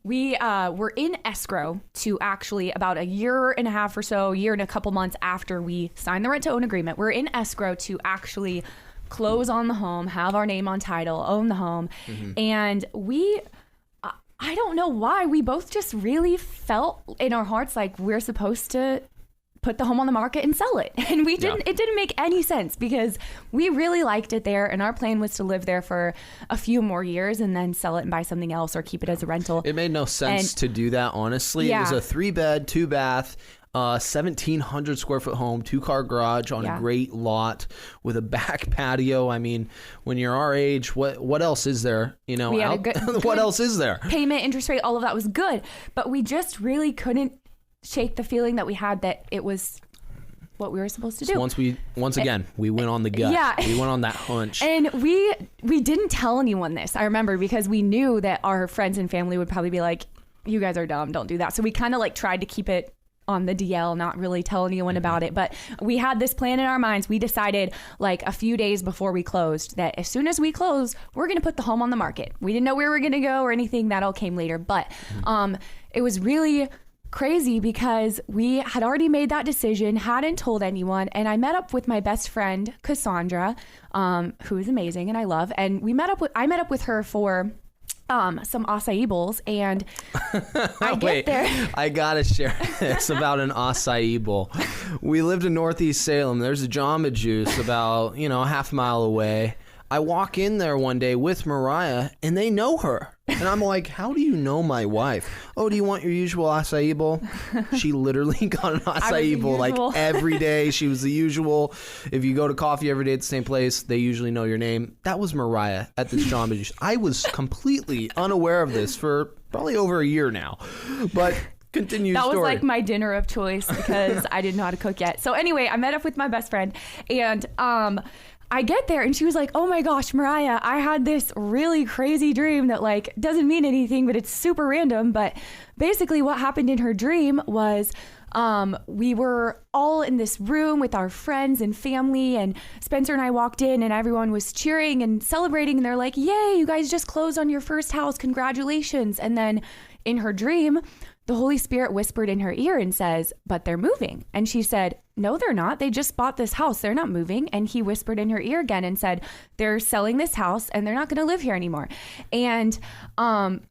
we were in escrow to actually about a year and a half or so, year and a couple months after we signed the rent to own agreement. We're in escrow to actually close on the home, have our name on title, own the home. And I don't know why, we both just really felt in our hearts like we're supposed to put the home on the market and sell it. And we didn't, it didn't make any sense because we really liked it there. And our plan was to live there for a few more years and then sell it and buy something else or keep it as a rental. It made no sense to do that, honestly. It was a 3-bed, 2-bath, 1,700 square foot home, 2-car garage on a great lot with a back patio. I mean, when you're our age, what else is there? You know, what else is there? Payment, interest rate, all of that was good. But we just really couldn't shake the feeling that we had that it was what we were supposed to do. So once again, we went on the gut. Yeah. We went on that hunch. And we didn't tell anyone this, I remember, because we knew that our friends and family would probably be like, you guys are dumb, don't do that. So we kind of like tried to keep it on the DL, not really tell anyone about it. But we had this plan in our minds. We decided like a few days before we closed that as soon as we close, we're going to put the home on the market. We didn't know where we were going to go or anything. That all came later. But it was really crazy because we had already made that decision, hadn't told anyone, and I met up with my best friend Cassandra, who is amazing and I love, and I met up with her for some acai bowls, and I get there. I gotta share this about an acai bowl. We lived in Northeast Salem. There's a Jamba Juice about a half mile away. I walk in there one day with Mariah, and they know her. And I'm like, how do you know my wife? Oh, do you want your usual acai bowl? She literally got an acai bowl like every day. She was the usual. If you go to coffee every day at the same place, they usually know your name. That was Mariah at this Jamba Juice. I was completely unaware of this for probably over a year now. But continue That story. was like my dinner of choice because I didn't know how to cook yet. So anyway, I met up with my best friend, and I get there and she was like, oh my gosh, Mariah, I had this really crazy dream that like doesn't mean anything, but it's super random. But basically what happened in her dream was we were all in this room with our friends and family, and Spencer and I walked in and everyone was cheering and celebrating, and they're like, yay, you guys just closed on your first house. Congratulations. And then in her dream, the Holy Spirit whispered in her ear and says, but they're moving. And she said, no, they're not. They just bought this house. They're not moving. And he whispered in her ear again and said, they're selling this house and they're not going to live here anymore. And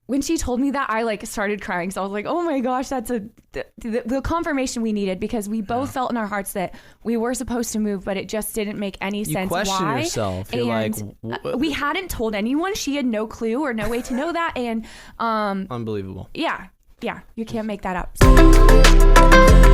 when she told me that, I like started crying. So I was like, oh my gosh, that's the confirmation we needed, because we both felt in our hearts that we were supposed to move, but it just didn't make any sense. You question why. yourself. You're and we hadn't told anyone. She had no clue or no way to know that. And unbelievable. Yeah, you can't make that up.